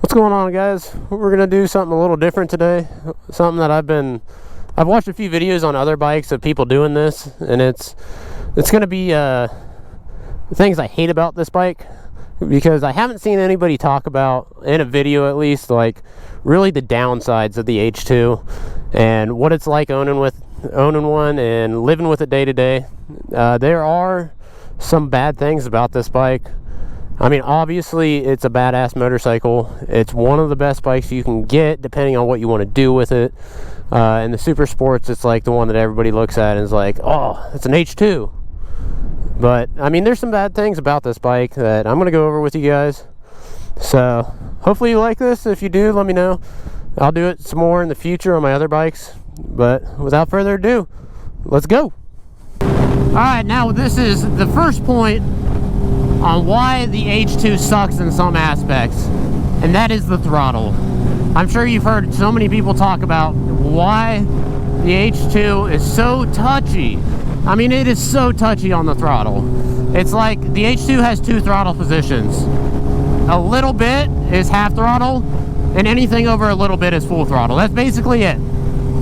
What's going on, guys? We're gonna do something a little different today. Something that I've watched a few videos on other bikes of people doing this, and it's gonna be things I hate about this bike, because I haven't seen anybody talk about, in a video at least, like really the downsides of the H2 and what it's like owning one and living with it day to day. There are some bad things about this bike. I mean, obviously it's a badass motorcycle. It's one of the best bikes you can get depending on what you want to do with it. In the super sports, it's like the one that everybody looks at and is like, oh, it's an H2. But I mean, there's some bad things about this bike that I'm gonna go over with you guys. So hopefully you like this. If you do, let me know. I'll do it some more in the future on my other bikes. But without further ado, let's go. All right, now this is the first point on why the H2 sucks in some aspects, and that is the throttle. I'm sure you've heard so many people talk about why the H2 is so touchy. I mean, it is so touchy on the throttle. It's like the H2 has two throttle positions. A little bit is half throttle, and anything over a little bit is full throttle. That's basically it.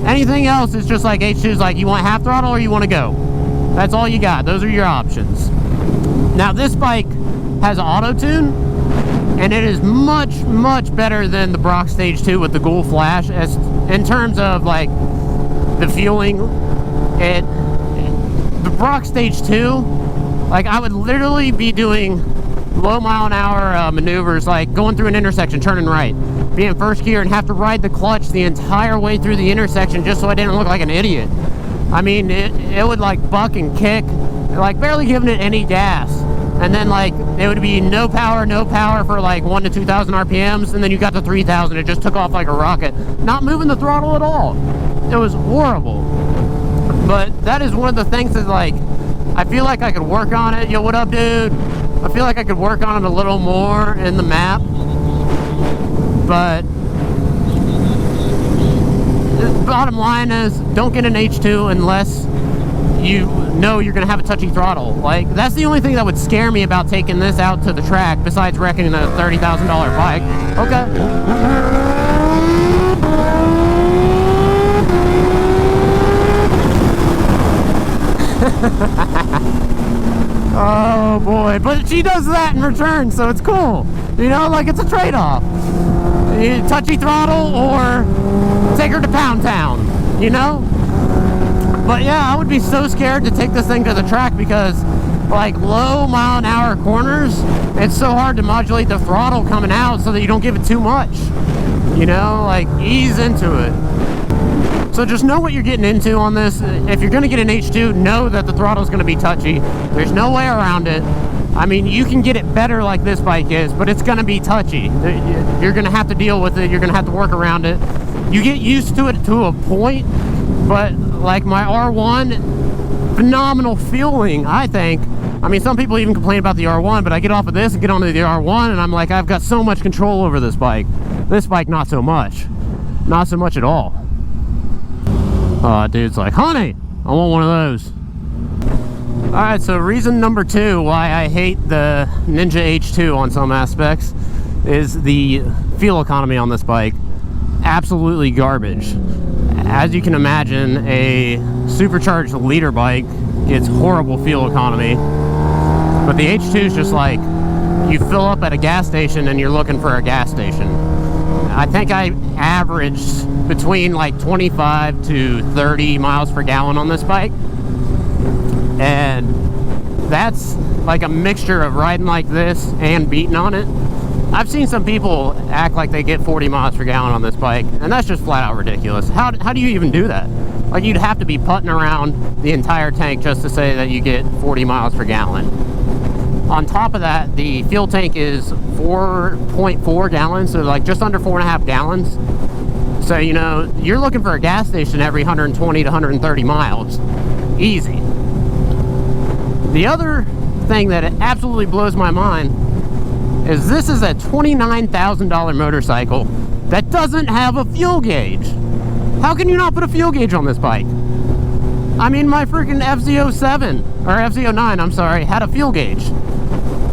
Anything else is just like H2's like, you want half throttle or you want to go. That's all you got. Those are your options. Now this bike has auto tune, and it is much better than the Brock Stage 2 with the Ghoul Flash, as in terms of like the fueling. The Brock Stage 2, like I would literally be doing low mile an hour maneuvers, like going through an intersection, turning right, be in first gear and have to ride the clutch the entire way through the intersection just so I didn't look like an idiot. I mean, it would like buck and kick, like barely giving it any gas. And then like it would be no power for like 1,000 to 2,000 RPMs, and then you got to 3,000, it just took off like a rocket, not moving the throttle at all. It was horrible. But that is one of the things that, like, I feel like I could work on it. Yo, what up, dude? I feel like I could work on it a little more in the map. But the bottom line is, don't get an H2 unless you know you're gonna have a touchy throttle. Like, that's the only thing that would scare me about taking this out to the track, besides wrecking a $30,000 bike. Okay. Oh boy, but she does that in return, so it's cool. You know, like it's a trade-off. Touchy throttle or take her to Pound Town, you know? But yeah, I would be so scared to take this thing to the track because like low mile an hour corners, it's so hard to modulate the throttle coming out so that you don't give it too much. You know, like ease into it. So just know what you're getting into on this. If you're gonna get an H2, know that the throttle's gonna be touchy. There's no way around it. I mean, you can get it better like this bike is, but it's gonna be touchy. You're gonna have to deal with it. You're gonna have to work around it. You get used to it to a point, but like my R1, phenomenal fueling, I think. I mean, some people even complain about the R1, but I get off of this and get onto the R1 and I'm like, I've got so much control over this bike. This bike, not so much. Not so much at all. Dude's like, honey, I want one of those. Alright, so reason number two why I hate the Ninja H2 on some aspects is the fuel economy on this bike. Absolutely garbage. As you can imagine, a supercharged liter bike gets horrible fuel economy. But the H2 is just like, you fill up at a gas station and you're looking for a gas station. I think I averaged between like 25 to 30 miles per gallon on this bike. And that's like a mixture of riding like this and beating on it. I've seen some people act like they get 40 miles per gallon on this bike, and that's just flat out ridiculous. How do you even do that? Like, you'd have to be putting around the entire tank just to say that you get 40 miles per gallon. On top of that, the fuel tank is 4.4 gallons, so like just under 4.5 gallons. So, you know, you're looking for a gas station every 120 to 130 miles. Easy. The other thing that absolutely blows my mind is this is a $29,000 motorcycle that doesn't have a fuel gauge. How can you not put a fuel gauge on this bike? I mean, my freaking FZ07, or FZ09, I'm sorry, had a fuel gauge.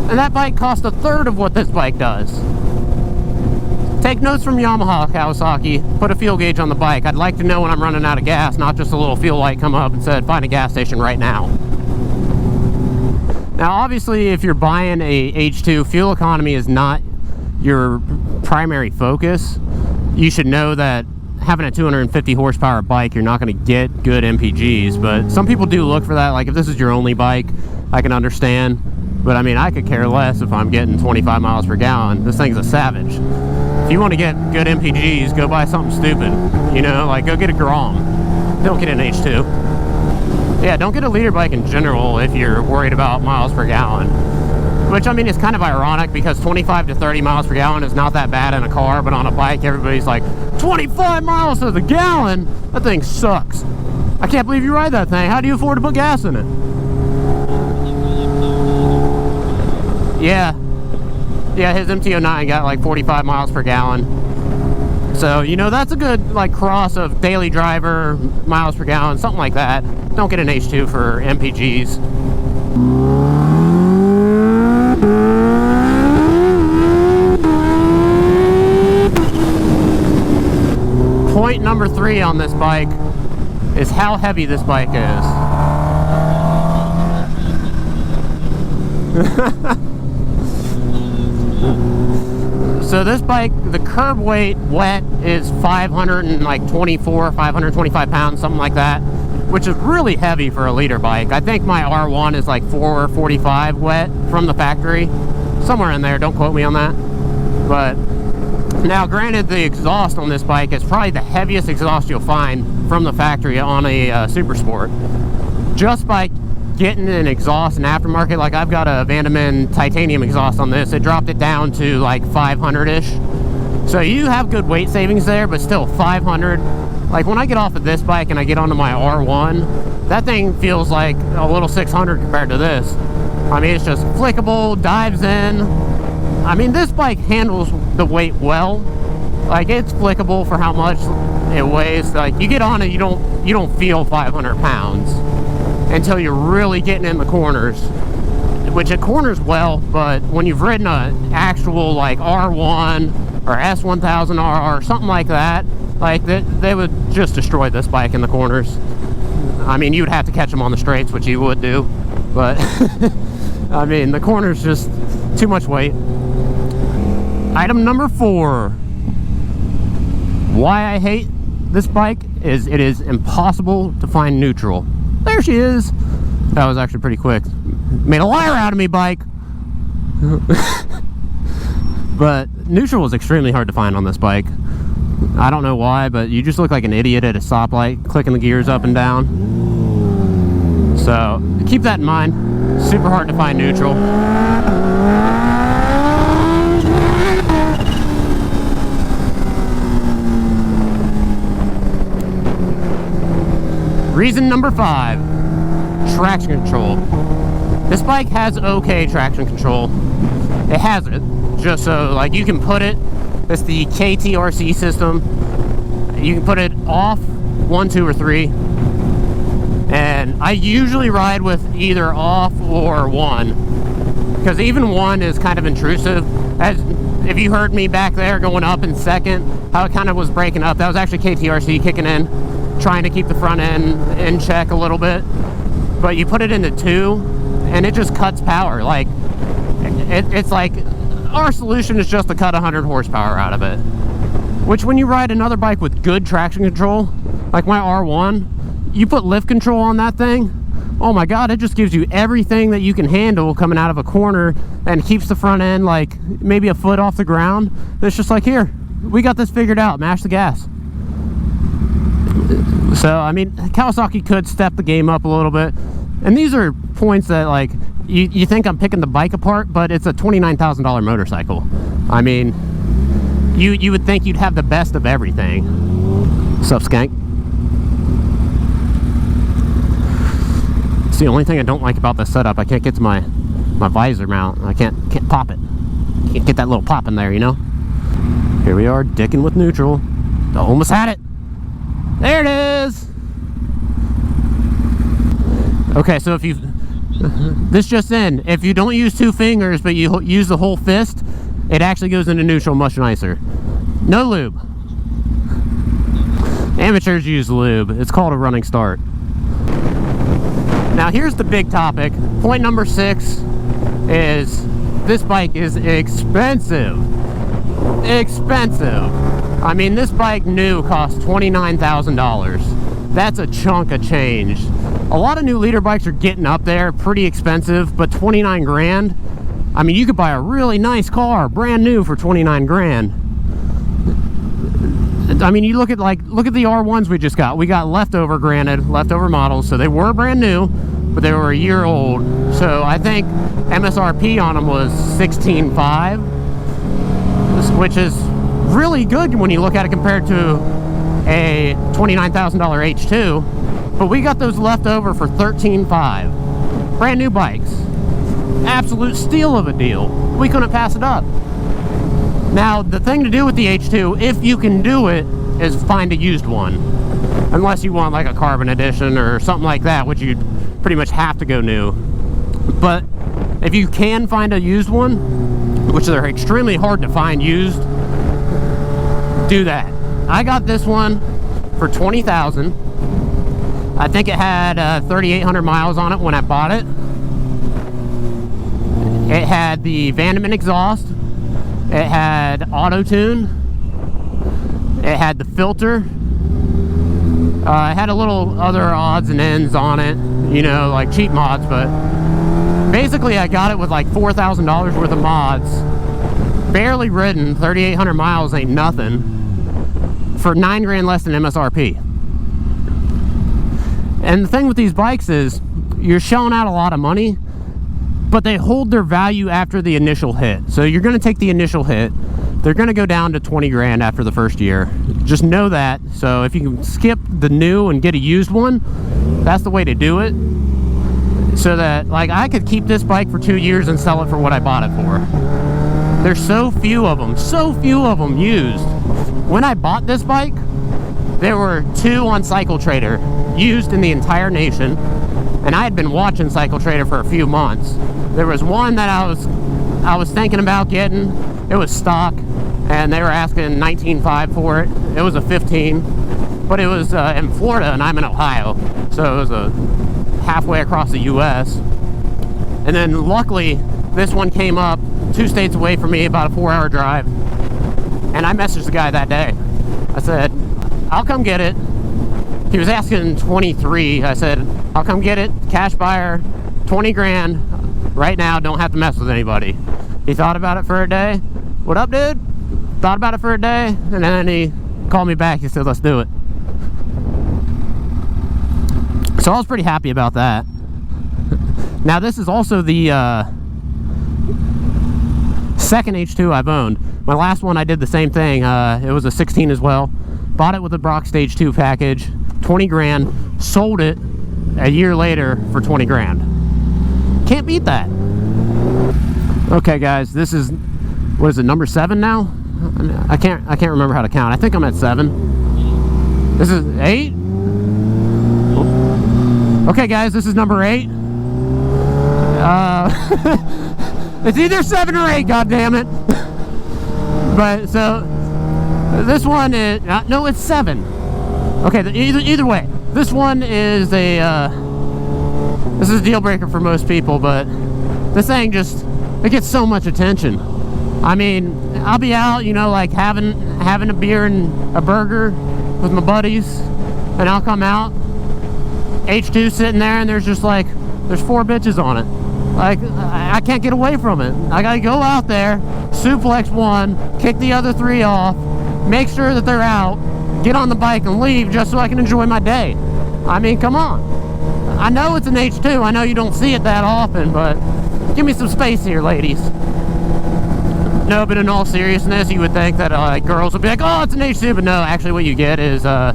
And that bike cost a third of what this bike does. take notes from Yamaha, Kawasaki. Put a fuel gauge on the bike. I'd like to know when I'm running out of gas, not just a little fuel light come up and said, find a gas station right now. Now, obviously, if you're buying a H2, fuel economy is not your primary focus. You should know that having a 250 horsepower bike, you're not going to get good MPGs, but some people do look for that. Like, if this is your only bike, I can understand. But I mean, I could care less if I'm getting 25 miles per gallon. This thing's a savage. If you want to get good MPGs, go buy something stupid. You know, like go get a Grom. Don't get an H2. Yeah, don't get a liter bike in general if you're worried about miles per gallon. Which, I mean, is kind of ironic because 25 to 30 miles per gallon is not that bad in a car, but on a bike, everybody's like, 25 miles to the gallon? That thing sucks. I can't believe you ride that thing. How do you afford to put gas in it? Yeah, his MT-09 got like 45 miles per gallon. So, you know, that's a good like cross of daily driver, miles per gallon, something like that. Don't get an H2 for MPGs. Point number 3 on this bike is how heavy this bike is. So this bike, the curb weight wet is 525 pounds, something like that, which is really heavy for a liter bike. I think my R1 is like 445 wet from the factory, somewhere in there. Don't quote me on that. But now, granted, the exhaust on this bike is probably the heaviest exhaust you'll find from the factory on a Super Sport. Just by getting an exhaust in aftermarket, like I've got a Vandeman titanium exhaust on this, it dropped it down to like 500-ish. So you have good weight savings there, but still 500. Like when I get off of this bike and I get onto my R1, that thing feels like a little 600 compared to this. I mean, it's just flickable, dives in. I mean, this bike handles the weight well. Like, it's flickable for how much it weighs. Like, you get on it, you don't feel 500 pounds until you're really getting in the corners, which it corners well, but when you've ridden an actual like R1 or S1000R or something like that, like they would just destroy this bike in the corners. I mean, you would have to catch them on the straights, which you would do, but I mean, the corners just too much weight. Item number 4. Why I hate this bike is it is impossible to find neutral. There she is. That was actually pretty quick. Made a liar out of me, bike. But neutral was extremely hard to find on this bike. I don't know why, but you just look like an idiot at a stoplight, clicking the gears up and down. So keep that in mind. Super hard to find neutral. Reason number 5, traction control. This bike has okay traction control. It has it, just so like you can put it, it's the KTRC system. You can put it off 1, 2, or 3. And I usually ride with either off or 1, because even 1 is kind of intrusive. As if you heard me back there going up in second, how it kind of was breaking up, that was actually KTRC kicking in, trying to keep the front end in check a little bit. But you put it into 2 and it just cuts power. Like it's like our solution is just to cut 100 horsepower out of it, which when you ride another bike with good traction control like my R1, you put lift control on that thing, oh my god, it just gives you everything that you can handle coming out of a corner and keeps the front end like maybe a foot off the ground. It's just like, here, we got this figured out, mash the gas. So, I mean, Kawasaki could step the game up a little bit. And these are points that, like, you think I'm picking the bike apart, but it's a $29,000 motorcycle. I mean, you would think you'd have the best of everything. Sup, skank? It's the only thing I don't like about this setup. I can't get to my visor mount. I can't pop it. Can't get that little pop in there, you know? Here we are, dicking with neutral. Almost had it. There it is. Okay, so if you this just in, if you don't use 2 fingers but you use the whole fist, it actually goes into neutral much nicer. No lube. Amateurs use lube. It's called a running start. Now here's the big topic. Point number 6 is this bike is expensive. Expensive. I mean, this bike new costs $29,000. That's a chunk of change. A lot of new leader bikes are getting up there, pretty expensive, but 29 grand. I mean, you could buy a really nice car, brand new, for 29 grand. I mean, you look at the R1s we just got. We got leftover, granted, leftover models, so they were brand new, but they were a year old. So I think MSRP on them was $16,500, which is really good when you look at it compared to a $29,000 H2. But we got those left over for $13,500. Brand new bikes. Absolute steal of a deal. We couldn't pass it up. Now, the thing to do with the H2, if you can do it, is find a used one. Unless you want like a carbon edition or something like that, which you'd pretty much have to go new. But if you can find a used one, which they're extremely hard to find used, do that. I got this one for $20,000. I think it had 3,800 miles on it when I bought it. It had the Vandeman exhaust. It had auto-tune. It had the filter. It had a little other odds and ends on it, you know, like cheap mods, but basically I got it with like $4,000 worth of mods. Barely ridden, 3,800 miles ain't nothing, for 9 grand less than MSRP. And the thing with these bikes is, you're shelling out a lot of money, but they hold their value after the initial hit. So you're gonna take the initial hit, they're gonna go down to 20 grand after the first year. Just know that. So if you can skip the new and get a used one, that's the way to do it. So that, like, I could keep this bike for 2 years and sell it for what I bought it for. There's so few of them used. When I bought this bike, there were 2 on Cycle Trader, used in the entire nation. And I had been watching Cycle Trader for a few months. There was one that I was thinking about getting. It was stock, and they were asking $19,500 for it. It was a 15, but it was in Florida, and I'm in Ohio, so it was halfway across the U.S. And then luckily, this one came up 2 states away from me, about a 4-hour drive. And I messaged the guy that day. I said, I'll come get it. He was asking 23. I said, I'll come get it, cash buyer, 20 grand, right now, don't have to mess with anybody. He thought about it for a day. What up, dude? Thought about it for a day, and then he called me back. He said, let's do it. So I was pretty happy about that. Now, this is also the second H2 I've owned. My last one, I did the same thing. It was a 16 as well. Bought it with a Brock Stage 2 package, 20 grand, sold it a year later for 20 grand. Can't beat that. Okay, guys, this is, what is it, number 7 now? I can't remember how to count. I think I'm at 7. This is 8. Okay, guys, this is number 8. It's either 7 or 8, goddammit. But so this one is no, it's 7. Okay, either way, this one is a this is a deal breaker for most people, but this thing just, it gets so much attention. I mean, I'll be out, you know, like having a beer and a burger with my buddies, and I'll come out, H2 sitting there, and there's just like, there's 4 bitches on it. Like, I can't get away from it. I gotta go out there, suplex one, kick the other 3 off, make sure that they're out, get on the bike and leave just so I can enjoy my day. I mean, come on. I know it's an H2. I know you don't see it that often, but give me some space here, ladies. No, but in all seriousness, you would think that girls would be like, oh, it's an H2, but no, actually what you get is a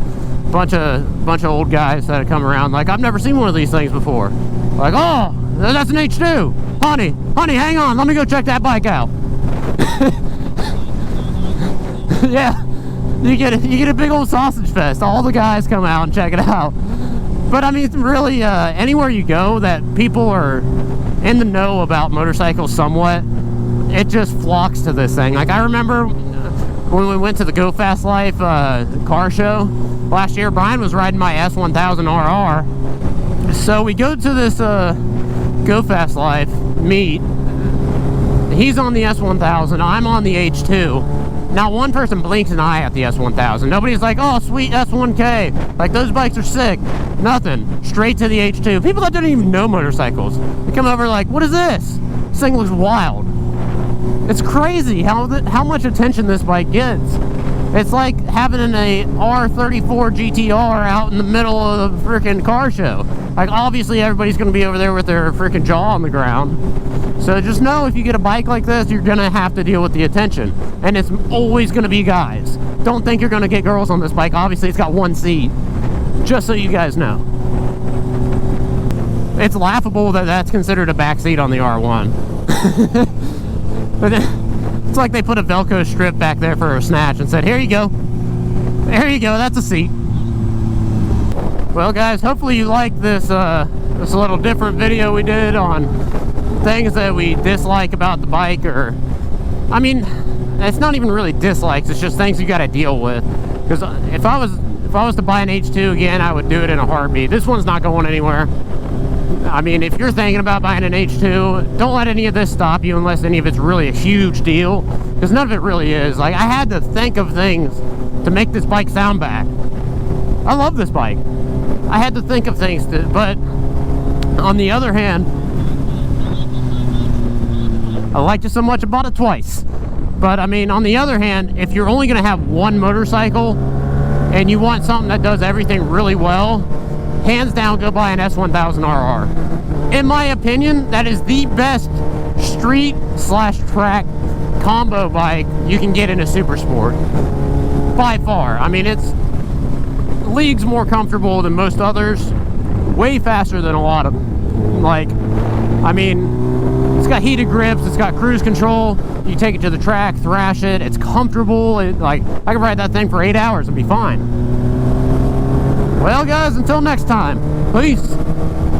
bunch of old guys that come around like, I've never seen one of these things before. Like, oh, that's an H2. Honey, hang on, let me go check that bike out. Yeah, you get a big old sausage fest. All the guys come out and check it out. But I mean, it's really, anywhere you go that people are in the know about motorcycles somewhat, it just flocks to this thing. Like, I remember when we went to the Go Fast Life car show last year. Brian was riding my S1000 RR. So we go to this Go Fast Life meet. He's on the S1000, I'm on the H2. Not one person blinks an eye at the S1000. Nobody's like, oh, sweet S1K. Like, those bikes are sick. Nothing. Straight to the H2. People that don't even know motorcycles. They come over like, what is this? This thing looks wild. It's crazy how much attention this bike gets. It's like having an R34 GTR out in the middle of the freaking car show. Like, obviously everybody's going to be over there with their freaking jaw on the ground. So just know, if you get a bike like this, you're going to have to deal with the attention. And it's always going to be guys. Don't think you're going to get girls on this bike. Obviously, it's got one seat. Just so you guys know. It's laughable that that's considered a back seat on the R1. But it's like they put a Velcro strip back there for a snatch and said, here you go. There you go, that's a seat. Well, guys, hopefully you like this this little different video we did on things that we dislike about the bike. Or, I mean, it's not even really dislikes, it's just things you got to deal with. Because if I was to buy an H2 again, I would do it in a heartbeat. This one's not going anywhere. I mean, if you're thinking about buying an H2, don't let any of this stop you unless any of it's really a huge deal, because none of it really is. Like, I had to think of things to make this bike sound back. I love this bike. I had to think of things to, but on the other hand, I liked it so much I bought it twice. But I mean, on the other hand, if you're only going to have one motorcycle and you want something that does everything really well, hands down, go buy an S1000 RR. In my opinion, that is the best street/track combo bike you can get in a super sport. By far. I mean, it's leagues more comfortable than most others. Way faster than a lot of them. Like, I mean, it's got heated grips, it's got cruise control. You take it to the track, thrash it, it's comfortable. Like, I can ride that thing for 8 hours and be fine. Well, guys, until next time, peace.